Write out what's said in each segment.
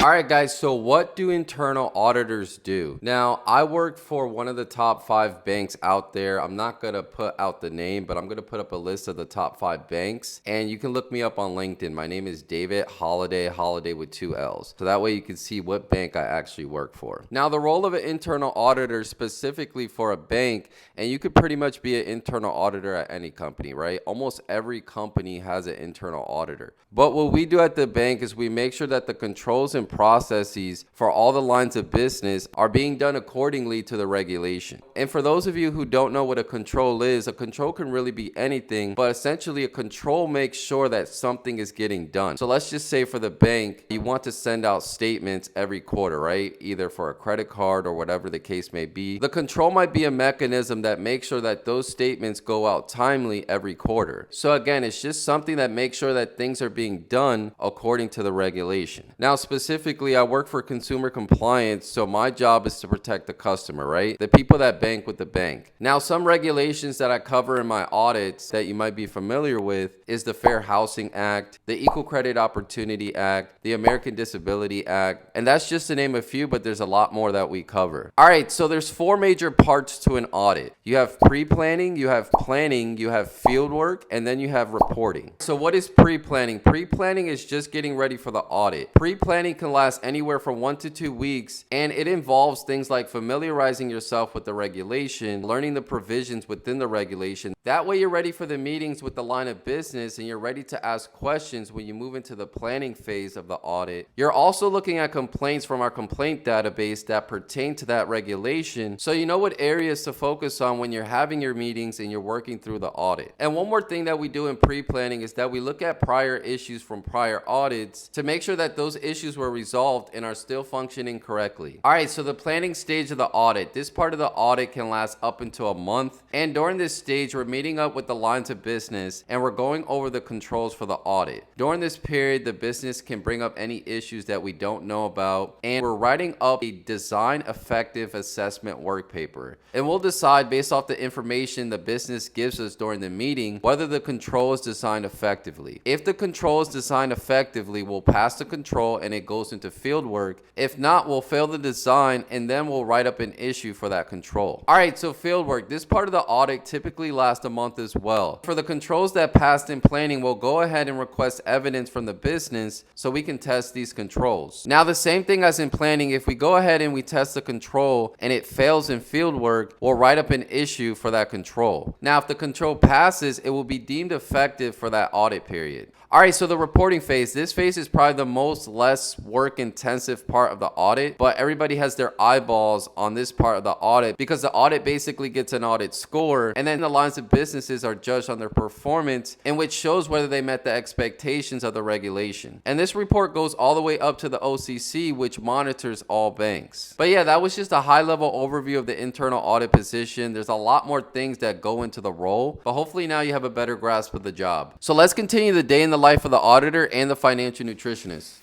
All right, guys, so what do internal auditors do? Now, I work for one of the top 5 banks out there. I'm not going to put out the name, but I'm going to put up a list of the top 5 banks, and you can look me up on LinkedIn. My name is David Holiday with 2 L's. So that way you can see what bank I actually work for. Now, the role of an internal auditor specifically for a bank, and you could pretty much be an internal auditor at any company, right? Almost every company has an internal auditor. But what we do at the bank is we make sure that the controls and processes for all the lines of business are being done accordingly to the regulation. And for those of you who don't know what a control is, a control can really be anything, but essentially a control makes sure that something is getting done. So let's just say for the bank, you want to send out statements every quarter, right? Either for a credit card or whatever the case may be. The control might be a mechanism that makes sure that those statements go out timely every quarter. So again, it's just something that makes sure that things are being done according to the regulation. Now, specifically, I work for consumer compliance, so my job is to protect the customer, right? The people that bank with the bank. Now, some regulations that I cover in my audits that you might be familiar with is the Fair Housing Act, the Equal Credit Opportunity Act, the American Disability Act, and that's just to name a few, but there's a lot more that we cover. All right, so there's 4 major parts to an audit. You have pre-planning, you have planning, you have field work, and then you have reporting. So what is pre-planning? Pre-planning is just getting ready for the audit. Pre-planning can last anywhere from 1 to 2 weeks, and it involves things like familiarizing yourself with the regulation, learning the provisions within the regulation. That way you're ready for the meetings with the line of business and you're ready to ask questions when you move into the planning phase of the audit. You're also looking at complaints from our complaint database that pertain to that regulation, so you know what areas to focus on when you're having your meetings and you're working through the audit. And one more thing that we do in pre-planning is that we look at prior issues from prior audits to make sure that those issues were resolved and are still functioning correctly. All right, so the planning stage of the audit. This part of the audit can last up until a month. And during this stage, we're meeting up with the lines of business and we're going over the controls for the audit. During this period, the business can bring up any issues that we don't know about. And we're writing up a design effective assessment work paper. And we'll decide based off the information the business gives us during the meeting whether the control is designed effectively. If the control is designed effectively, we'll pass the control and it goes into field work. If not, we'll fail the design and then we'll write up an issue for that control. All right, so field work. This part of the audit typically lasts a month as well. For the controls that passed in planning, we'll go ahead and request evidence from the business so we can test these controls. Now, the same thing as in planning, if we go ahead and we test the control and it fails in field work, we'll write up an issue for that control. Now, if the control passes, it will be deemed effective for that audit period. All right, so the reporting phase. This phase is probably the less work intensive part of the audit, but everybody has their eyeballs on this part of the audit because the audit basically gets an audit score, and then the lines of businesses are judged on their performance, in which shows whether they met the expectations of the regulation. And this report goes all the way up to the OCC, which monitors all banks. But yeah, that was just a high-level overview of the internal audit position. There's a lot more things that go into the role, but hopefully now you have a better grasp of the job. So let's continue the day in the life of the auditor and the financial nutritionist.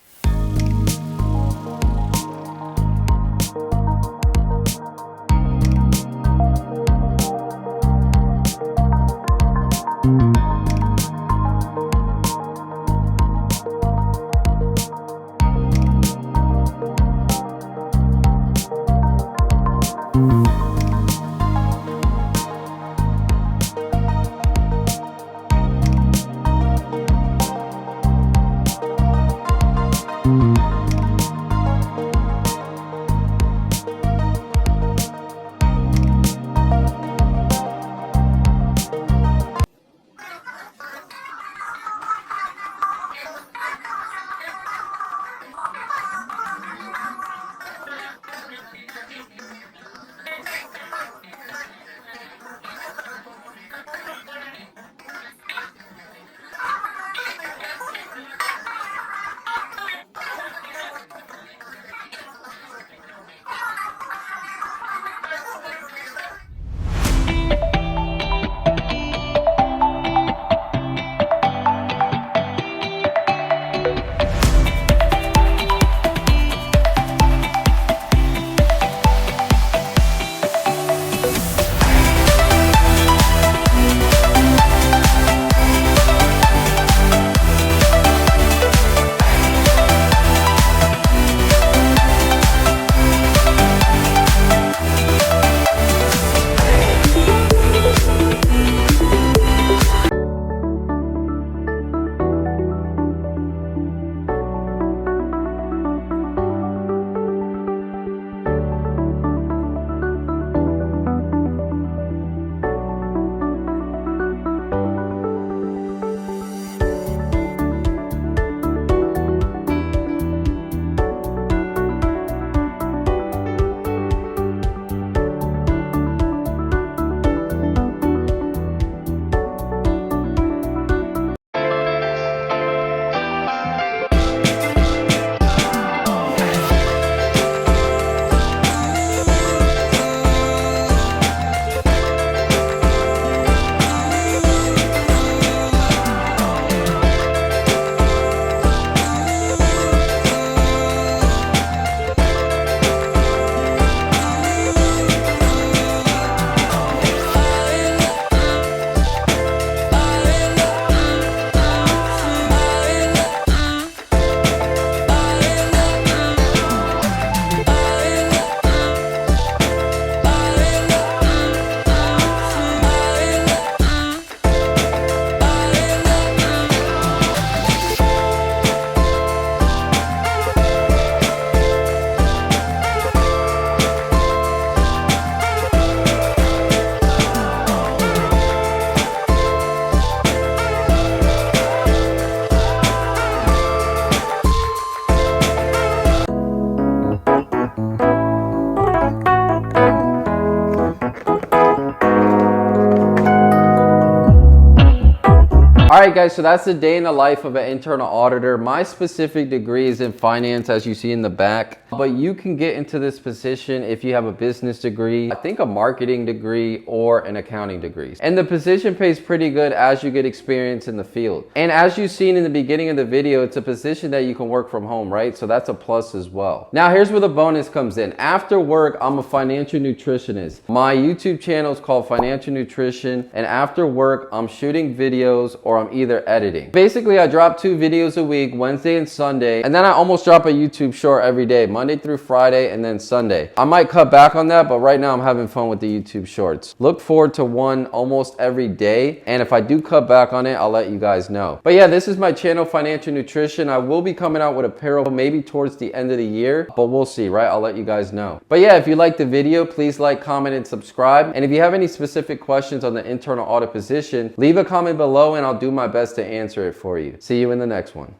right, guys, so that's the day in the life of an internal auditor. My specific degree is in finance, as you see in the back, but you can get into this position if you have a business degree, I think a marketing degree, or an accounting degree. And the position pays pretty good as you get experience in the field. And as you've seen in the beginning of the video, it's a position that you can work from home, right? So that's a plus as well. Now, here's where the bonus comes in. After work, I'm a financial nutritionist. My YouTube channel is called Financial Nutrition, and after work, I'm shooting videos or I'm either editing. Basically, I drop 2 videos a week, Wednesday and Sunday, and then I almost drop a YouTube short every day, Monday through Friday and then Sunday. I might cut back on that, but right now I'm having fun with the YouTube shorts. Look forward to one almost every day, and if I do cut back on it, I'll let you guys know. But yeah, this is my channel, Financial Nutrition. I will be coming out with apparel maybe towards the end of the year, but we'll see, right? I'll let you guys know. But yeah, if you liked the video, please like, comment, and subscribe. And if you have any specific questions on the internal audit position, leave a comment below and I'll do my best to answer it for you. See you in the next one.